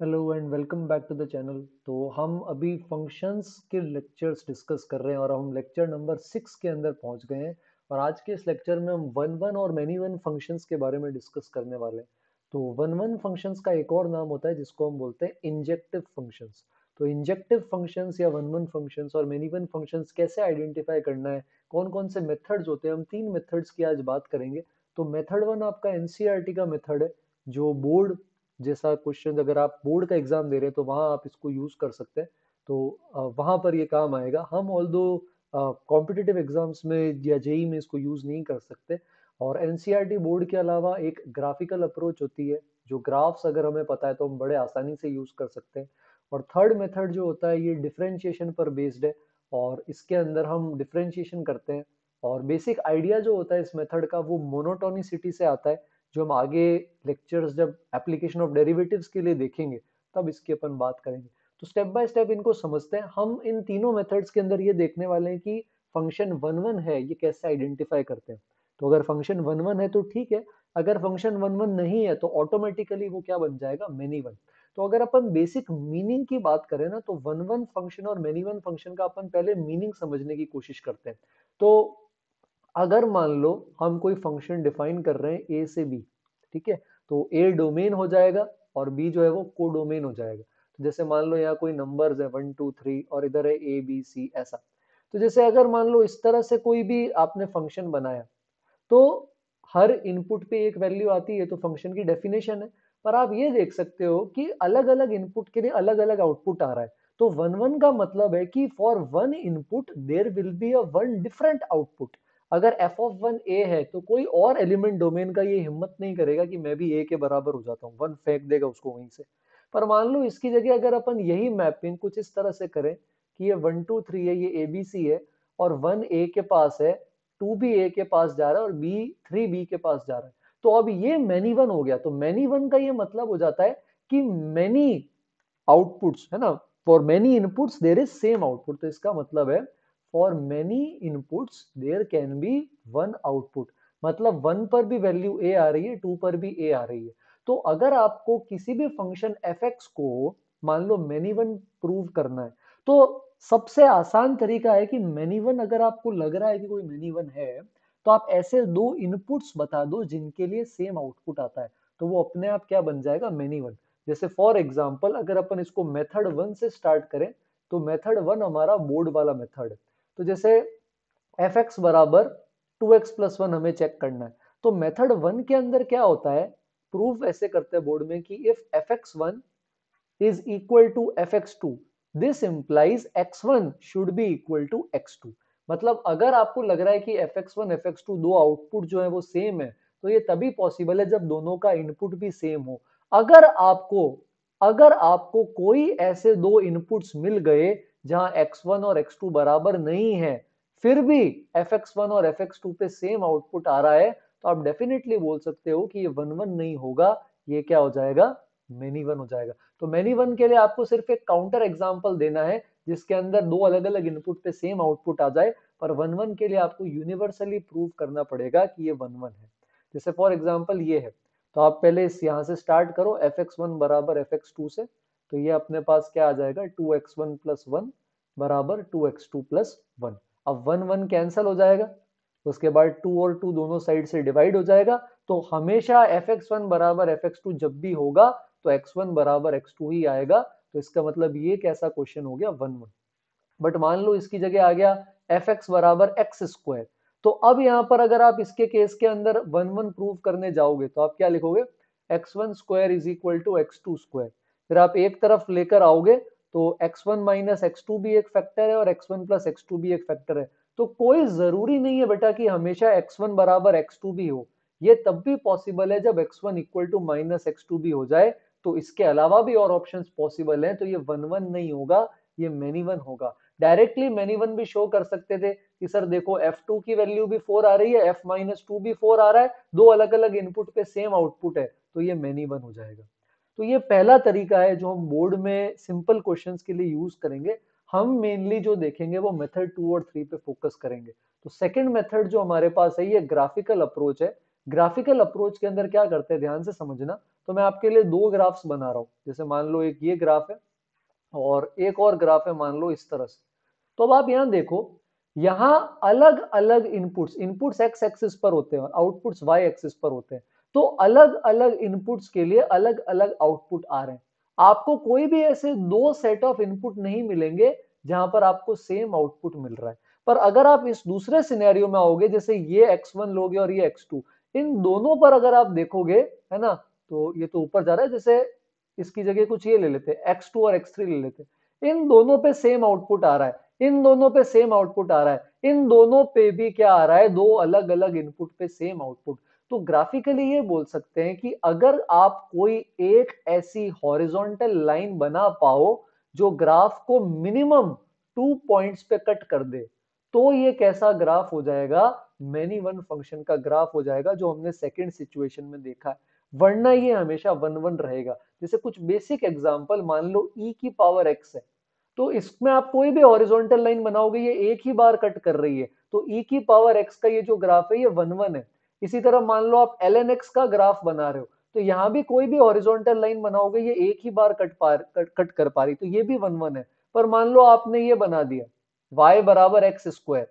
Hello and welcome back to the channel. तो हम अभी फंक्शंस के लेक्चर्स डिस्कस कर रहे हैं और हम लेक्चर नंबर 6 के अंदर पहुंच गए हैं। और आज के इस लेक्चर में हम वन वन और मैनी वन फंक्शंस के बारे में डिस्कस करने वाले हैं। तो वन वन फंक्शंस का एक और नाम होता है जिसको हम बोलते हैं इंजेक्टिव फंक्शंस। तो इंजेक्टिव फंक्शंस या वन वन फंक्शंस और मैनी वन फंक्शंस कैसे आइडेंटिफाई करना है, कौन कौन से मेथड्स होते हैं, हम तीन मेथड्स की आज बात करेंगे। तो मेथड वन आपका एनसीईआरटी का मेथड है, जो बोर्ड जैसा क्वेश्चन अगर आप बोर्ड का एग्जाम दे रहे हैं तो वहां आप इसको यूज कर सकते हैं। तो वहां पर ये काम आएगा। हम ऑल दो कॉम्पिटिटिव एग्जाम्स में या जेई में इसको यूज नहीं कर सकते। और एनसीईआरटी बोर्ड के अलावा एक ग्राफिकल अप्रोच होती है, जो ग्राफ्स अगर हमें पता है तो हम बड़े आसानी से यूज कर सकते हैं। और थर्ड मेथड जो होता है ये डिफरेंशिएशन पर बेस्ड है, और इसके अंदर हम डिफरेंशिएशन करते हैं। और बेसिक आइडिया जो होता है इस मेथड का वो मोनोटोनिसिटी से आता है, जो हम आगे लेक्चर्स जब एप्लीकेशन ऑफ डेरिवेटिव्स के लिए देखेंगे तब इसकी अपन बात करेंगे। तो स्टेप बाय स्टेप इनको समझते हैं। हम इन तीनों मेथड्स के अंदर ये देखने वाले हैं कि फंक्शन वन वन है ये कैसे आइडेंटिफाई करते हैं। तो अगर फंक्शन वन वन है तो ठीक है, अगर फंक्शन वन वन नहीं है तो ऑटोमेटिकली वो क्या बन जाएगा, मेनी वन। तो अगर अपन बेसिक मीनिंग की बात करें ना, तो वन वन फंक्शन और मेनी वन फंक्शन का अपन पहले मीनिंग समझने की कोशिश करते हैं। तो अगर मान लो हम कोई फंक्शन डिफाइन कर रहे हैं ए से बी, ठीक है, तो ए डोमेन हो जाएगा और बी जो है वो को डोमेन हो जाएगा। तो जैसे मान लो यहाँ कोई नंबर्स है 1 2 3 और इधर है ए बी सी ऐसा। तो जैसे अगर मान लो इस तरह से कोई भी आपने फंक्शन बनाया, तो हर इनपुट पे एक वैल्यू आती है तो फंक्शन की डेफिनेशन है। पर आप ये देख सकते हो कि अलग अलग इनपुट के लिए अलग अलग आउटपुट आ रहा है। तो वन वन का मतलब है कि for one input there will be a one different output. अगर एफ ऑफ वन ए है तो कोई और एलिमेंट डोमेन का ये हिम्मत नहीं करेगा कि मैं भी ए के बराबर हो जाता हूँ, वन फेंक देगा उसको वहीं से। पर मान लो इसकी जगह अगर अपन यही मैपिंग कुछ इस तरह से करें कि ये 1 2 3 है, ये एबीसी है, और वन ए के पास है, टू भी ए के पास जा रहा है और बी थ्री बी के पास जा रहा है। तो अब ये मैनी वन हो गया। तो मैनी वन का ये मतलब हो जाता है कि मैनी आउटपुट्स है ना, for many inputs there is same output. तो इसका मतलब है for many inputs there can be one output. मतलब वन पर भी वैल्यू ए आ रही है, टू पर भी ए आ रही है। तो अगर आपको किसी भी फंक्शन एफ एक्स को मान लो मैनी वन प्रूव करना है, तो सबसे आसान तरीका है कि मैनी वन अगर आपको लग रहा है कि कोई मैनी वन है, तो आप ऐसे दो इनपुट्स बता दो जिनके लिए सेम आउटपुट आता है, तो वो अपने आप क्या बन जाएगा, मैनी वन। जैसे फॉर एग्जाम्पल अगर अपन इसको मेथड वन से स्टार्ट करें, तो मेथड वन हमारा बोर्ड वाला मेथड है। तो जैसे एफ एक्स बराबर 2x+1 हमें चेक करना है। तो मेथड वन के अंदर क्या होता है, प्रूफ ऐसे करते हैं बोर्ड में कि if F x one is equal to fx2, this implies x1 should be equal to x2। मतलब अगर आपको लग रहा है कि fx1 fx2 दो आउटपुट जो है वो सेम है, तो ये तभी पॉसिबल है जब दोनों का इनपुट भी सेम हो। अगर आपको अगर आपको कोई ऐसे दो इनपुट्स मिल गए जहां x1 और x2 बराबर नहीं है, फिर भी fx1 और fx2 पे सेम आउटपुट आ रहा है, तो आप डेफिनेटली बोल सकते हो कि ये वन वन नहीं होगा, ये क्या हो जाएगा, मेनी वन हो जाएगा। तो मैनी वन के लिए आपको सिर्फ एक काउंटर एग्जांपल देना है जिसके अंदर दो अलग अलग इनपुट पे सेम आउटपुट आ जाए। पर वन वन के लिए आपको यूनिवर्सली प्रूव करना पड़ेगा कि ये वन वन है। जैसे फॉर एग्जांपल ये है, तो आप पहले इस यहां से स्टार्ट करो एफ एक्स वन बराबर एफ एक्स टू से। तो ये अपने पास क्या आ जाएगा, 2x1+1 बराबर 2x2+1। अब वन वन कैंसिल हो जाएगा, उसके बाद टू और टू दोनों साइड से डिवाइड हो जाएगा। तो हमेशा एफ एक्स वन बराबर एफ एक्स टू जब भी होगा तो x1 बराबर x2 ही आएगा। तो इसका मतलब ये कैसा क्वेश्चन हो गया, वन वन। बट मान लो इसकी जगह आ गया एफ एक्स बराबर एक्स स्क्वायर। तो अब यहां पर अगर आप इसके केस के अंदर वन वन प्रूव करने जाओगे तो आप क्या लिखोगे, x one square is equal to x two square. फिर आप एक तरफ लेकर आओगे तो x one minus x two भी एक फैक्टर है और x one plus x two भी एक फैक्टर है। तो कोई जरूरी नहीं है बेटा कि हमेशा एक्स वन बराबर एक्स टू भी हो। ये तब भी पॉसिबल है जब x one equal to minus x two भी हो जाए। तो इसके अलावा भी और ऑप्शंस पॉसिबल हैं, तो ये वन वन नहीं होगा, ये मेनी वन होगा। डायरेक्टली मेनी वन भी शो कर सकते थे कि सर देखो F2 की वैल्यू भी 4 आ रही है, F-2 भी 4 आ रहा है, दो अलग अलग इनपुट पे सेम आउटपुट है, तो ये मेनी वन हो जाएगा। तो ये पहला तरीका है जो हम बोर्ड में सिंपल क्वेश्चंस के लिए यूज करेंगे। हम मेनली जो देखेंगे वो मेथड 2 और 3 पे फोकस करेंगे। तो सेकंड मेथड जो हमारे पास है ये ग्राफिकल अप्रोच है। ग्राफिकल अप्रोच के अंदर क्या करते हैं, ध्यान से समझना। तो मैं आपके लिए दो ग्राफ्स बना रहा हूँ, जैसे मान लो एक ये ग्राफ है और एक और ग्राफ है मान लो इस तरह से। तो अब आप यहां देखो, यहां अलग अलग इनपुट्स एक्स एक्सिस पर होते हैं और आउटपुट्स वाई एक्सिस पर होते हैं। तो अलग अलग इनपुट्स के लिए अलग अलग आउटपुट आ रहे हैं। आपको कोई भी ऐसे दो सेट ऑफ इनपुट नहीं मिलेंगे जहां पर आपको सेम आउटपुट मिल रहा है। पर अगर आप इस दूसरे सिनेरियो में आओगे, जैसे ये x1 लोगे और ये x2, इन दोनों पर अगर आप देखोगे, है ना, तो ये तो ऊपर जा रहा है, जैसे इसकी जगह कुछ ये ले लेते हैं, x2 और x3 ले लेते हैं। इन दोनों पे सेम आउटपुट आ रहा है, इन दोनों पे सेम आउटपुट आ रहा है, इन दोनों पे भी क्या आ रहा है, दो अलग अलग इनपुट पे सेम आउटपुट। तो ग्राफिकली ये बोल सकते हैं कि अगर आप कोई एक ऐसी हॉरिजॉन्टल लाइन बना पाओ जो ग्राफ को मिनिमम 2 पॉइंट्स पे कट कर दे, तो ये कैसा ग्राफ हो जाएगा, मैनी वन फंक्शन का ग्राफ हो जाएगा, जो हमने सेकंड सिचुएशन में देखा है। वरना ये हमेशा वन वन रहेगा। जैसे कुछ बेसिक एग्जांपल, मान लो e की पावर x है, तो इसमें आप कोई भी हॉरिजॉन्टल लाइन बनाओगे, ये एक ही बार कट कर रही है, तो e की पावर x का ये जो ग्राफ है ये वन वन है। इसी तरह मान लो आप ln x का ग्राफ बना रहे हो, तो यहां भी कोई भी हॉरिजॉन्टल लाइन बनाओगे, ये एक ही बार कट कर पा रही, तो ये भी वन वन है। पर मान लो आपने ये बना दिया y बराबर एक्स स्क्वायर,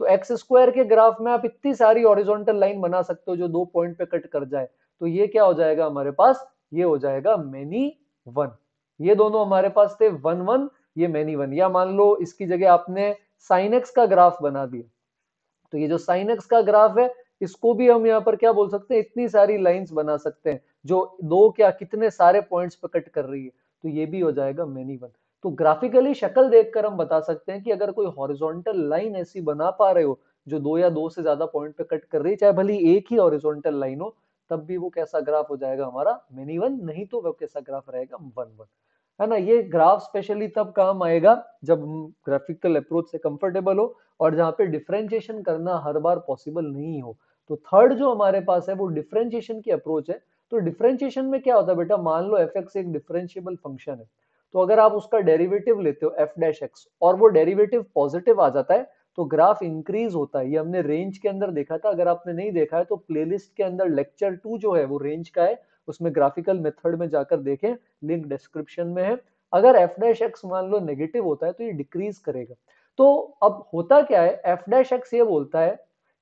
तो एक्स स्क्वायर के ग्राफ में आप इतनी सारी हॉरिजॉन्टल लाइन बना सकते हो जो दो पॉइंट पे कट कर जाए। तो ये क्या हो जाएगा हमारे पास, ये हो जाएगा मैनी वन। ये दोनों हमारे पास थे वन वन, ये मैनी वन। या मान लो इसकी जगह आपने साइन एक्स का ग्राफ बना दिया, तो ये जो साइन एक्स का ग्राफ है, इसको भी हम यहाँ पर क्या बोल सकते हैं, इतनी सारी लाइंस बना सकते हैं जो दो क्या कितने सारे पॉइंट्स पे कट कर रही है, तो ये भी हो जाएगा मैनी वन। तो ग्राफिकली शक्ल देखकर हम बता सकते हैं कि अगर कोई हॉरिजॉन्टल लाइन ऐसी बना पा रहे हो जो दो या दो से ज्यादा पॉइंट पे कट कर रही है, चाहे भली एक ही हॉरिजॉन्टल लाइन हो, तब भी वो कैसा ग्राफ हो जाएगा हमारा, मैनी वन। नहीं तो वो कैसा ग्राफ रहेगा, वन वन। है ना, ये ग्राफ स्पेशली तब काम आएगा जब हम ग्राफिकल अप्रोच से कंफर्टेबल हो और जहाँ पे डिफरेंशिएशन करना हर बार पॉसिबल नहीं हो। तो थर्ड जो हमारे पास है वो डिफरेंशिएशन की अप्रोच है। तो डिफरेंशिएशन में क्या होता है बेटा, मान लो एफ एक्स एक डिफरेंशिएबल फंक्शन है, तो अगर आप उसका डेरिवेटिव लेते हो एफ डैश एक्स और वो डेरिवेटिव पॉजिटिव आ जाता है, तो ग्राफ इंक्रीज होता है। ये हमने रेंज के अंदर देखा था, अगर आपने नहीं देखा है तो प्लेलिस्ट के अंदर लेक्चर 2 जो है वो रेंज का है, उसमें ग्राफिकल मेथड में जाकर देखें, लिंक डिस्क्रिप्शन में है। अगर एफ डैश एक्स मान लो नेगेटिव होता है तो ये डिक्रीज करेगा। तो अब होता क्या है, एफ डैश एक्स ये बोलता है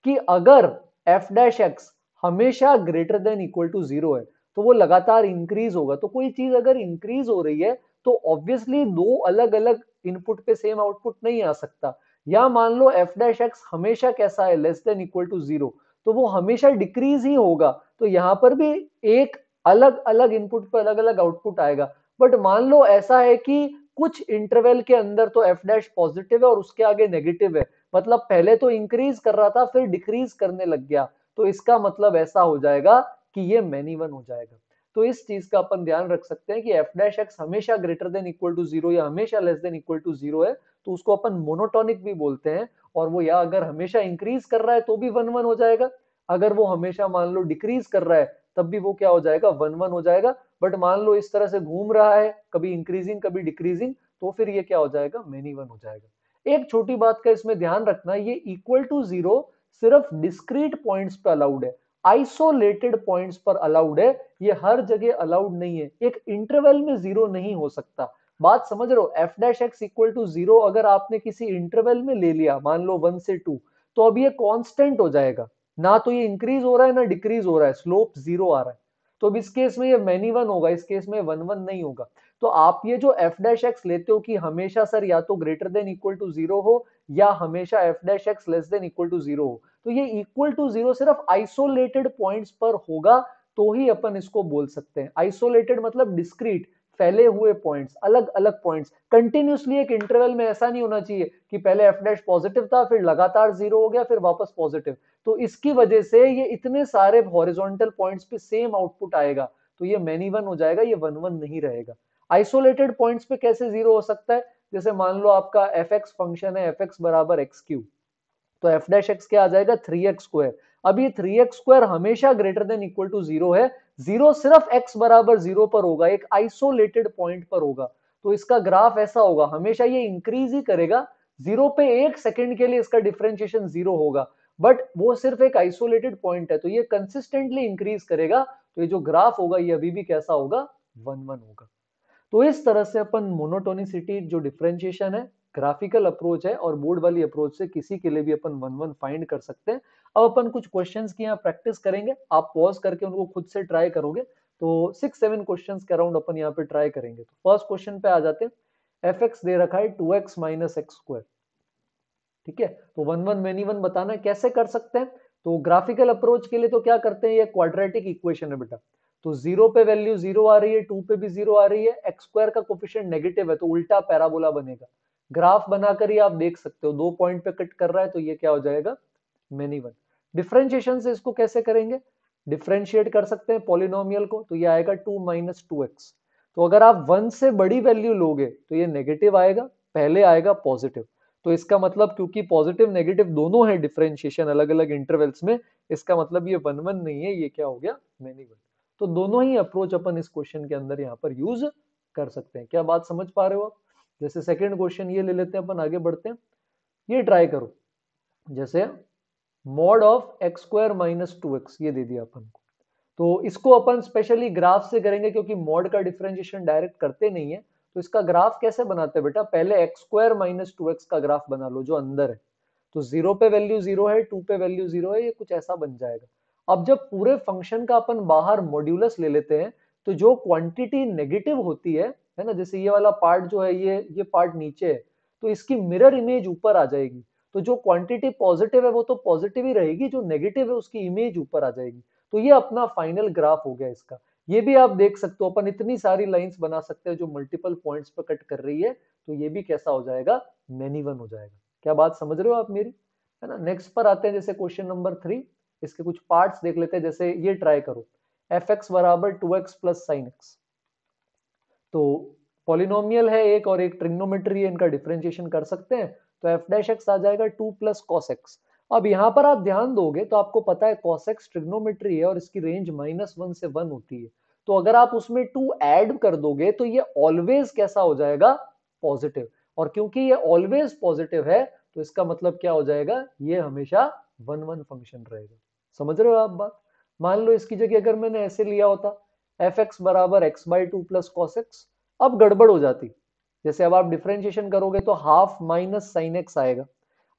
कि अगर एफ डैश एक्स हमेशा greater than equal to zero है, तो वो लगातार इंक्रीज होगा। तो कोई चीज अगर इंक्रीज हो रही है तो ऑब्वियसली दो अलग अलग इनपुट पे सेम आउटपुट नहीं आ सकता। या मान लो एफ डैश एक्स हमेशा कैसा है, less than equal to zero, तो वो हमेशा डिक्रीज ही होगा। तो यहां पर भी एक अलग अलग इनपुट पे अलग अलग आउटपुट आएगा। बट मान लो ऐसा है कि कुछ इंटरवल के अंदर तो एफ डैश पॉजिटिव है और उसके आगे नेगेटिव है, मतलब पहले तो इंक्रीज कर रहा था फिर डिक्रीज करने लग गया, तो इसका मतलब ऐसा हो जाएगा कि ये मैनी वन हो जाएगा। तो इस चीज का अपन ध्यान रख सकते हैं कि एफ डैश एक्स हमेशा greater than equal to zero या हमेशा less than equal to zero है, तो उसको अपन मोनोटोनिक भी बोलते हैं। और वो या अगर हमेशा इंक्रीज कर रहा है तो भी वन वन हो जाएगा, अगर वो हमेशा मान लो डिक्रीज कर रहा है तब भी वो क्या हो जाएगा, वन वन हो जाएगा। बट मान लो इस तरह से घूम रहा है, कभी इंक्रीजिंग कभी डिक्रीजिंग, तो फिर ये क्या हो जाएगा, मैनी वन हो जाएगा। एक छोटी बात का इसमें ध्यान रखना, ये इक्वल टू जीरो सिर्फ डिस्क्रीट पॉइंट्स पर अलाउड है, आइसोलेटेड पॉइंट्स पर अलाउड है, ये हर जगह अलाउड नहीं है। एक इंटरवल में जीरो नहीं हो सकता। बात समझ रहे हो, f dash x equal to zero अगर आपने किसी इंटरवल में ले लिया, मान लो 1 से 2, तो अब ये कांस्टेंट हो जाएगा, ना तो ये इंक्रीज हो रहा है ना डिक्रीज हो रहा है, स्लोप जीरो आ रहा है। तो अब इस केस में ये मैनी वन होगा, इस केस में वन वन नहीं होगा। तो आप ये जो एफ डैश एक्स लेते हो कि हमेशा सर या तो greater than equal to zero हो या हमेशा f dash x less than equal to zero हो, तो ये इक्वल टू जीरो सिर्फ आइसोलेटेड पॉइंट्स पर होगा, तो ही अपन इसको बोल सकते हैं। आइसोलेटेड मतलब डिस्क्रीट, फैले हुए पॉइंट्स, अलग अलग पॉइंट्स, कंटिन्यूसली एक इंटरवल में ऐसा नहीं होना चाहिए कि पहले एफ डैश पॉजिटिव था फिर लगातार जीरो हो गया फिर वापस पॉजिटिव। तो इसकी वजह से ये इतने सारे हॉरिजॉन्टल पॉइंट्स पे सेम आउटपुट आएगा, तो ये मैनी वन हो जाएगा, ये वन वन नहीं रहेगा। आइसोलेटेड पॉइंट्स पे कैसे जीरो हो सकता है, जैसे मान लो आपका एफ एक्स फंक्शन है, एफ एक्स बराबर एक्स क्यूब, तो एफ डैश एक्स क्या आ जाएगा, 3x स्क्वायर। अब ये 3x स्क्वायर हमेशा greater than equal to zero है, जीरो सिर्फ x बराबर जीरो पर होगा, एक आइसोलेटेड पॉइंट पर होगा। तो इसका ग्राफ ऐसा होगा, हमेशा ये इंक्रीज ही करेगा, जीरो पे एक सेकंड के लिए इसका डिफरेंशिएशन जीरो होगा। बट वो सिर्फ एक आइसोलेटेड पॉइंट है, तो ये कंसिस्टेंटली इंक्रीज करेगा, तो ये जो ग्राफ होगा ये अभी भी कैसा होगा, 1-1 होगा। तो इस तरह से अपन मोनोटोनिसिटी जो डिफरेंशिएशन है, ग्राफिकल अप्रोच है और बोर्ड वाली अप्रोच से किसी के लिए भी अपन 1-1 फाइंड कर सकते हैं। अब अपन कुछ क्वेश्चंस की यहाँ प्रैक्टिस करेंगे, आप पॉज करके उनको खुद से ट्राई करोगे, तो 6-7 क्वेश्चंस के अराउंड अपन यहाँ पे ट्राई करेंगे। तो फर्स्ट क्वेश्चन पे आ जाते हैं। एफ एक्स दे रखा है 2x माइनस एक्स स्क्वायर, ठीक है। तो 1-1 मेनी वन बताना है, कैसे कर सकते हैं। तो ग्राफिकल अप्रोच के लिए तो क्या करते हैं, ये क्वाड्रेटिक इक्वेशन है बेटा। तो जीरो पे वैल्यू जीरो आ रही है, टू पे भी जीरो आ रही है, एक्स स्क्वायर का कोफिशिएंट नेगेटिव है तो उल्टा पैराबोला बनेगा। ग्राफ बनाकर ही आप देख सकते हो, 2 पॉइंट पे कट कर रहा है तो ये क्या हो जाएगा, मेनी वन। डिफरेंशिएशन से इसको कैसे करेंगे, डिफरेंशिएट कर सकते हैं पॉलिनोमियल को, तो ये आएगा 2 माइनस 2x। तो अगर आप 1 से बड़ी वैल्यू लोगे तो ये नेगेटिव आएगा, पहले आएगा पॉजिटिव। तो इसका मतलब क्योंकि पॉजिटिव नेगेटिव दोनों है डिफरेंशिएशन अलग अलग इंटरवल्स में, इसका मतलब ये 1-1 नहीं है, ये क्या हो गया, मेनी वन। तो दोनों ही अप्रोच अपन इस क्वेश्चन के अंदर यहाँ पर यूज कर सकते हैं। क्या बात समझ पा रहे हो आप। जैसे सेकंड क्वेश्चन ये ले लेते हैं, अपन आगे बढ़ते हैं। ये ट्राई करो, जैसे mod of x square minus 2x ये दे दिया अपन को। तो इसको अपन स्पेशली ग्राफ से करेंगे, क्योंकि मॉड का डिफरेंशिएशन डायरेक्ट करते नहीं है। तो इसका ग्राफ कैसे बनाते हैं बेटा, पहले एक्स स्क्वायर माइनस 2x का ग्राफ बना लो जो अंदर है। तो जीरो पे वैल्यू जीरो है, टू पे वैल्यू जीरो है, ये कुछ ऐसा बन जाएगा। अब जब पूरे फंक्शन का अपन बाहर मॉड्यूलस ले लेते हैं, तो जो क्वांटिटी नेगेटिव होती है ना, जैसे ये वाला पार्ट जो है, ये पार्ट नीचे है, तो इसकी मिरर इमेज ऊपर आ जाएगी। तो जो क्वांटिटी पॉजिटिव है वो तो पॉजिटिव ही रहेगी, जो नेगेटिव है उसकी इमेज ऊपर आ जाएगी। तो ये अपना फाइनल ग्राफ हो गया इसका। ये भी आप देख सकते हो, अपन इतनी सारी लाइंस बना सकते हैं जो मल्टीपल पॉइंट्स पर कट कर रही है, तो ये भी कैसा हो जाएगा, मेनी वन हो जाएगा। क्या बात समझ रहे हो आप मेरी, है ना। नेक्स्ट पर आते हैं, जैसे क्वेश्चन नंबर 3, इसके कुछ पार्ट्स देख लेते हैं। जैसे ये ट्राई करो, एफ एक्स बराबर 2x प्लस साइन एक्स। तो पॉलिनोमियल है एक और एक ट्रिग्नोमेट्री है, इनका डिफरेंशिएशन कर सकते हैं। तो एफ डैश एक्स आ जाएगा 2 प्लस कॉस एक्स। अब यहां पर आप ध्यान दोगे तो आपको पता है कॉस एक्स ट्रिग्नोमेट्री है और इसकी रेंज -1 से 1 होती है। तो अगर आप उसमें 2 ऐड कर दोगे तो ये ऑलवेज कैसा हो जाएगा, पॉजिटिव। और क्योंकि ये ऑलवेज पॉजिटिव है तो इसका मतलब क्या हो जाएगा, ये हमेशा 1-1 फंक्शन रहेगा। समझ रहे हो आप बात। मान लो इसकी जगह अगर मैंने ऐसे लिया होता, एफ एक्स बराबर x by two plus cos x, अब गड़बड़ हो जाती। जैसे अब आप डिफरेंशिएशन करोगे तो हाफ माइनस साइन एक्स आएगा।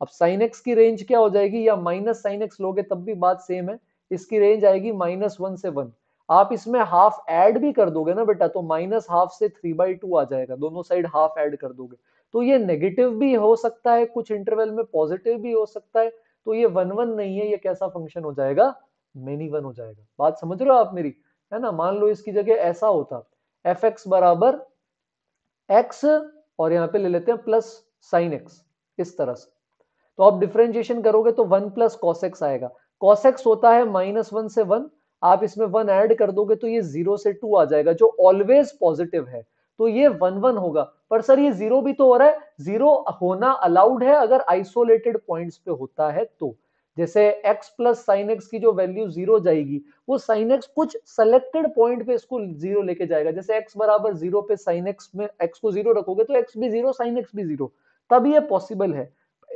अब साइन एक्स की रेंज क्या हो जाएगी, या माइनस साइन एक्स लोगे तब भी बात सेम है, इसकी रेंज आएगी -1 से 1। आप इसमें हाफ ऐड भी कर दोगे ना बेटा, तो माइनस हाफ से 3/2 आ जाएगा, दोनों साइड हाफ ऐड कर दोगे। तो ये नेगेटिव भी हो सकता है, कुछ इंटरवल में पॉजिटिव भी हो सकता है। तो ये 1-1 नहीं है, ये कैसा फंक्शन हो जाएगा, मेनी वन हो जाएगा। बात समझ रहे हो आप मेरी, है ना। मान लो इसकी जगह ऐसा होता, एफ एक्स बराबर एक्स और यहाँ पे ले लेते हैं प्लस साइन एक्स, इस तरह से। तो आप डिफरेंशिएशन करोगे तो 1 प्लस कॉस एक्स आएगा। कॉस एक्स होता है -1 से 1, आप इसमें 1 ऐड कर दोगे तो ये 0 से 2 आ जाएगा, जो ऑलवेज पॉजिटिव है। तो ये 1-1 होगा। पर सर ये जीरो भी तो हो रहा है, जीरो होना अलाउड है अगर आइसोलेटेड पॉइंट्स पे होता है तो। जैसे x प्लस साइन एक्स की जो वैल्यू जीरो जाएगी, वो साइन एक्स कुछ सेलेक्टेड पॉइंट पे इसको जीरो लेके जाएगा। जैसे x बराबर जीरो पे साइन एक्स में x को जीरो रखोगे तो x भी जीरो साइन एक्स भी जीरो, तब ये पॉसिबल है।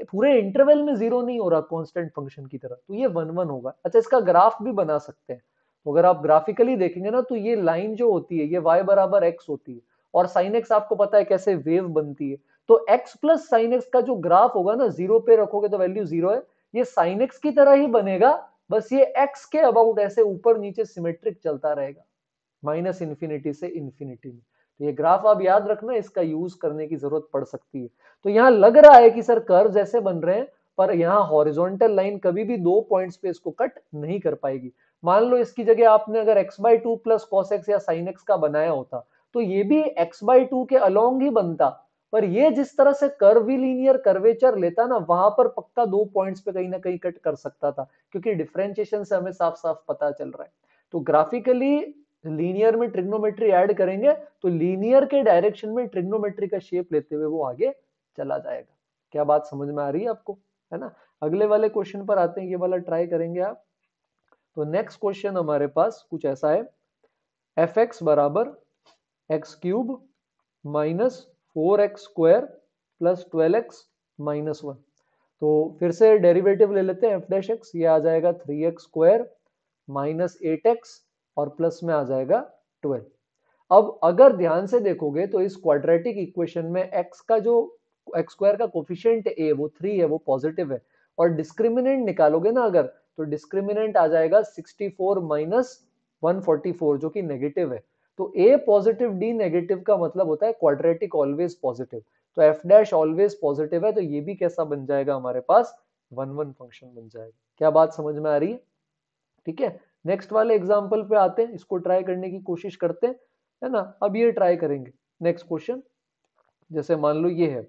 पूरे इंटरवल में जीरो नहीं हो रहा कांस्टेंट फंक्शन की तरह, तो ये 1-1 होगा। अच्छा, इसका ग्राफ भी बना सकते हैं। तो अगर आप ग्राफिकली देखेंगे ना, तो ये लाइन जो होती है ये y बराबर x होती है, और साइन एक्स आपको पता है कैसे वेव बनती है। तो x प्लस साइन एक्स का जो ग्राफ होगा ना, जीरो पे रखोगे तो वैल्यू जीरो है, ये साइन एक्स की तरह ही बनेगा, बस ये x के अबाउट ऐसे ऊपर नीचे सिमेट्रिक चलता रहेगा, माइनस इंफिनिटी से इंफिनिटी में। तो ये ग्राफ आप याद रखना, इसका यूज करने की जरूरत पड़ सकती है। तो यहां लग रहा है कि सर कर्व ऐसे बन रहे हैं, पर यहाँ हॉरिजॉन्टल लाइन कभी भी 2 पॉइंट्स पे इसको कट नहीं कर पाएगी। मान लो इसकी जगह आपने अगर x/2 प्लस कॉस एक्स या साइन एक्स का बनाया होता, तो ये भी x/2 के अलोंग ही बनता। पर ये जिस तरह से कर्विलीनियर कर्वेचर लेता ना, वहां पर पक्का 2 पॉइंट्स पे कहीं ना कहीं कट कर सकता था, क्योंकि डिफरेंशिएशन से हमें साफ साफ पता चल रहा है। तो ग्राफिकली लीनियर में ट्रिग्नोमेट्री ऐड करेंगे तो लीनियर के डायरेक्शन में ट्रिग्नोमेट्री का शेप लेते हुए वो आगे चला जाएगा। क्या बात समझ में आ रही है आपको, है ना। अगले वाले क्वेश्चन पर आते हैं, ये वाला ट्राई करेंगे आप। तो नेक्स्ट क्वेश्चन हमारे पास कुछ ऐसा है, एफ एक्स बराबर x cube minus 4x square plus 12x minus 1। तो फिर से डेरिवेटिव ले लेते हैं एफ डैश एक्स, ये आ जाएगा 3x² माइनस 8x और प्लस में आ जाएगा 12। अब अगर ध्यान से देखोगे तो इस क्वाड्रेटिक इक्वेशन में x का जो एक्स स्क्वायर का कोफिशिएंट a वो 3 है, वो पॉजिटिव है, और डिस्क्रिमिनेंट निकालोगे ना अगर, तो डिस्क्रिमिनेंट आ जाएगा 64 माइनस 144 जो कि नेगेटिव है। तो a पॉजिटिव d नेगेटिव का मतलब होता है क्वाड्रेटिक ऑलवेज पॉजिटिव। तो f डैश ऑलवेज पॉजिटिव है, तो ये भी कैसा बन जाएगा हमारे पास, 1 1 फंक्शन बन जाएगा। क्या बात समझ में आ रही है? ठीक है, नेक्स्ट वाले एग्जाम्पल पे आते हैं, इसको ट्राई करने की कोशिश करते हैं, है ना। अब ये ट्राई करेंगे नेक्स्ट क्वेश्चन। जैसे मान लो ये है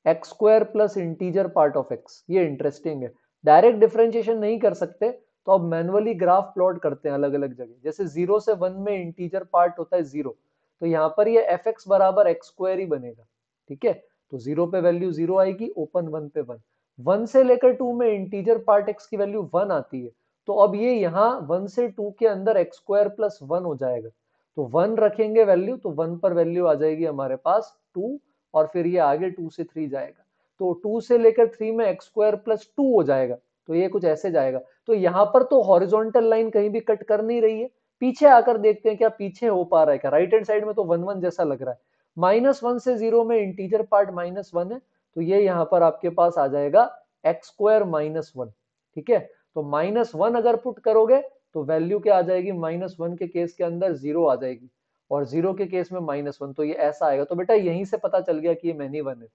x² plus integer part of x, ये इंटरेस्टिंग है। डायरेक्ट डिफरेंशिएशन नहीं कर सकते, तो अब मैनुअली ग्राफ प्लॉट करते हैं अलग अलग जगह। जैसे 0 से 1 में इंटीजर पार्ट होता है 0, तो यहाँ पर ये fx बराबर x² ही बनेगा। ठीक है, तो 0 पे वैल्यू 0 आएगी, ओपन 1 पे 1। 1 से लेकर 2 में इंटीजर पार्ट x की वैल्यू 1 आती है, तो अब ये यहाँ 1 से 2 के अंदर x² प्लस 1 हो जाएगा। तो 1 रखेंगे वैल्यू, तो 1 पर वैल्यू आ जाएगी हमारे पास 2, और फिर ये आगे 2 से 3 जाएगा, तो 2 से लेकर 3 में x² प्लस 2 हो जाएगा, तो ये कुछ ऐसे जाएगा। तो यहाँ पर तो हॉरिजॉन्टल लाइन कहीं भी कट कर नहीं रही है। पीछे आकर देखते हैं क्या पीछे हो पा रहा है क्या। राइट हैंड साइड में तो 1 1 जैसा लग रहा है, -1 से 0 में इंटीजर पार्ट -1 है, तो ये यहाँ पर आपके पास आ जाएगा x² -1। ठीक है, तो -1 अगर पुट करोगे तो वैल्यू क्या आ जाएगी, -1 के केस के अंदर 0 आ जाएगी, और 0 के केस में -1, तो ये ऐसा आएगा। तो बेटा यहीं से पता चल गया कि ये मैनी वन है।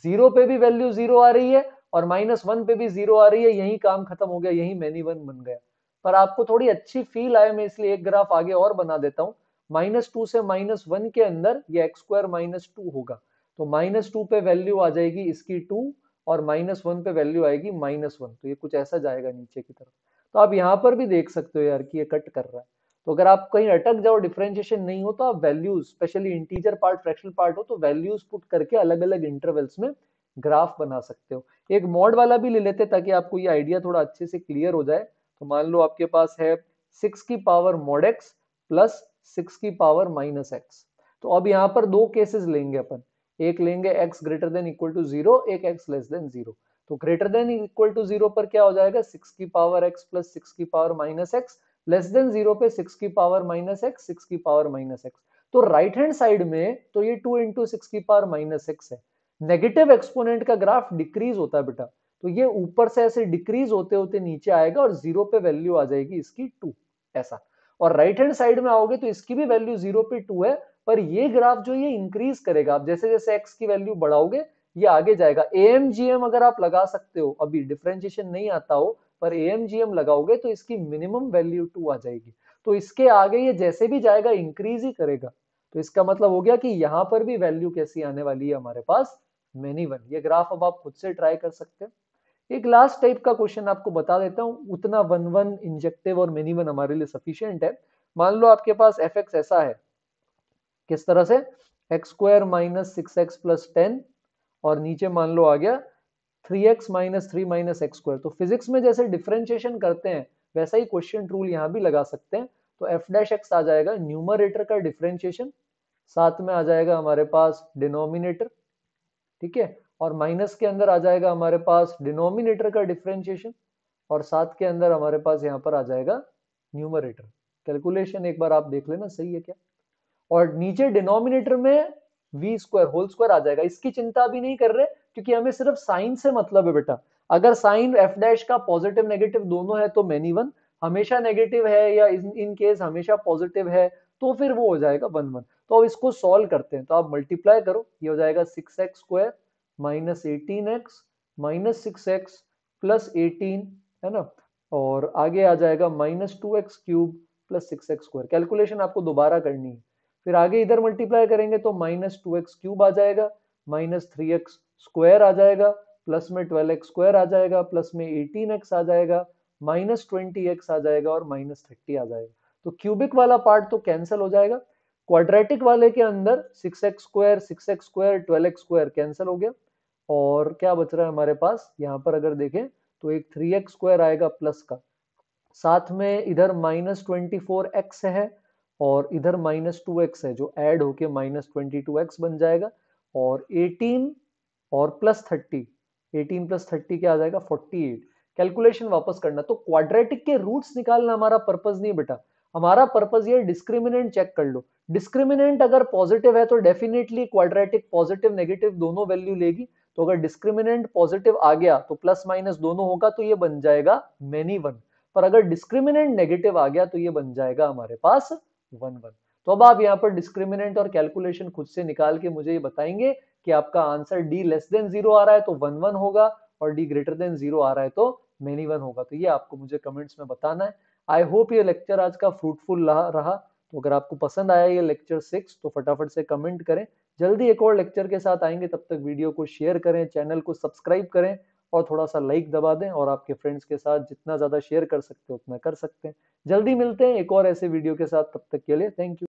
0 पे भी वैल्यू 0 आ रही है और -1 पे भी 0 आ रही है, यही काम खत्म हो गया, यही मैनी वन बन गया। पर आपको थोड़ी अच्छी फील आए, मैं इसलिए एक ग्राफ आगे और बना देता हूँ। -2 से -1 के अंदर ये x² -2 होगा, तो -2 पे वैल्यू आ जाएगी इसकी 2, और -1 पे वैल्यू आएगी -1, तो ये कुछ ऐसा जाएगा नीचे की तरफ। तो आप यहाँ पर भी देख सकते हो यार कि ये कट कर रहा है। तो अगर आप कहीं अटक जाओ, डिफरेंशिएशन नहीं हो, तो आप values, specially integer part fractional part हो, तो वैल्यूज पुट करके अलग अलग इंटरवल्स में ग्राफ बना सकते हो। एक मॉड वाला भी ले लेते ताकि आपको ये आइडिया थोड़ा अच्छे से क्लियर हो जाए। तो मान लो आपके पास है 6 की पावर mod x प्लस 6 की पावर -x। तो अब यहाँ पर दो केसेस लेंगे अपन, एक लेंगे x greater than equal to 0, एक x लेस देन 0। तो ग्रेटर देन इक्वल टू 0 पर क्या हो जाएगा, 6 की पावर x प्लस 6 की पावर -x, लेस देन 0 पे 6 की पावर -x, 6 की पावर -x। तो राइट हैंड साइड में तो ये 2 इंटू 6 की पावर -x है। नेगेटिव एक्सपोनेंट का ग्राफ डिक्रीज होता है बेटा, तो ये ऊपर से ऐसे डिक्रीज होते होते नीचे आएगा और 0 पे वैल्यू आ जाएगी इसकी 2, ऐसा। और राइट हैंड साइड में आओगे तो इसकी भी वैल्यू 0 पे 2 है, पर ये ग्राफ जो ये इंक्रीज करेगा, आप जैसे जैसे x की वैल्यू बढ़ाओगे ये आगे जाएगा। AMGM अगर आप लगा सकते हो, अभी डिफरेंशिएशन नहीं आता हो पर AMGM लगाओगे तो इसकी मिनिमम वैल्यू 2 आ जाएगी। तो इसके आगे ये जैसे भी जाएगा इंक्रीज ही करेगा। तो इसका मतलब हो गया कि यहां पर भी वैल्यू कैसी आने वाली है हमारे पास, मेनी वन। ये ग्राफ अब आप खुद से ट्राई कर सकते हैं। एक लास्ट टाइप का क्वेश्चन आपको बता देता हूं, उतना 1 1 इंजेक्टिव और मेनी वन हमारे लिए सफिशियंट है। मान लो आपके पास fx ऐसा है, किस तरह से, x² -6x प्लस 10, और नीचे मान लो आ गया 3x -3 -x²। तो फिजिक्स में जैसे डिफरेंशिएशन करते हैं वैसा ही क्वेश्चन रूल यहाँ भी लगा सकते हैं। तो f डैश x आ जाएगा न्यूमरेटर का डिफरेंशिएशन, साथ में आ जाएगा हमारे पास डिनोमिनेटर। ठीक है, और माइनस के अंदर आ जाएगा हमारे पास डिनोमिनेटर का डिफरेंशिएशन, और साथ के अंदर हमारे पास यहाँ पर आ जाएगा न्यूमरेटर। कैलकुलेशन एक बार आप देख लेना सही है क्या। और नीचे डिनोमिनेटर में v² होल स्क्वायर आ जाएगा। इसकी चिंता भी नहीं कर रहे क्योंकि हमें सिर्फ साइन से मतलब है बेटा। अगर साइन f डैश का पॉजिटिव नेगेटिव दोनों है तो मेनी वन, हमेशा नेगेटिव है या इन केस हमेशा पॉजिटिव है तो फिर वो हो जाएगा 1 1। तो अब इसको सॉल्व करते हैं, तो आप मल्टीप्लाई करो, ये हो जाएगा 6x² -18x -6x प्लस 18, है ना, और आगे आ जाएगा -2x³ प्लस 6x²। कैलकुलेशन आपको दोबारा करनी है। फिर आगे इधर मल्टीप्लाई करेंगे तो -2x³ आ जाएगा, -3x² आ जाएगा, प्लस में 12x² आ जाएगा, प्लस में 18x आ जाएगा, -20x आ जाएगा और -30 आ जाएगा। तो क्यूबिक वाला पार्ट तो कैंसिल हो जाएगा। क्वाड्रेटिक वाले के अंदर 6x², 6x², 12x² कैंसिल हो गया, और क्या बच रहा है हमारे पास, यहाँ पर अगर देखें तो एक 3x² आएगा प्लस का, साथ में इधर -24x है और इधर -2x है, जो ऐड होके -22x बन जाएगा, और 18 और प्लस 30, 18 प्लस 30 क्या आ जाएगा 48। कैलकुलेशन वापस करना, तो क्वाड्रेटिक के रूट्स निकालना हमारा पर्पस नहीं बेटा, हमारा पर्पस ये डिस्क्रिमिनेंट चेक कर लो। डिस्क्रिमिनेंट अगर पॉजिटिव है तो डेफिनेटली क्वाड्रेटिक पॉजिटिव नेगेटिव दोनों वैल्यू लेगी। तो अगर डिस्क्रिमिनेंट पॉजिटिव आ गया तो प्लस माइनस दोनों होगा, तो ये बन जाएगा मेनी वन। पर अगर डिस्क्रिमिनेंट नेगेटिव आ गया तो ये बन जाएगा हमारे पास वन वन। तो अब आप यहाँ पर डिस्क्रिमिनेंट और कैलकुलेशन खुद से निकाल के मुझे ये बताएंगे कि आपका answer D less than zero आ रहा है तो वन वन होगा, और डी ग्रेटर देन जीरो आ रहा है तो मेनी वन होगा। तो ये आपको मुझे कमेंट्स में बताना है। आई होप ये लेक्चर आज का फ्रूटफुल रहा। तो अगर आपको पसंद आया ये लेक्चर 6 तो फटाफट से कमेंट करें। जल्दी एक और लेक्चर के साथ आएंगे, तब तक वीडियो को शेयर करें, चैनल को सब्सक्राइब करें और थोड़ा सा लाइक दबा दें, और आपके फ्रेंड्स के साथ जितना ज्यादा शेयर कर सकते हो उतना कर सकते हैं। जल्दी मिलते हैं एक और ऐसे वीडियो के साथ, तब तक के लिए थैंक यू।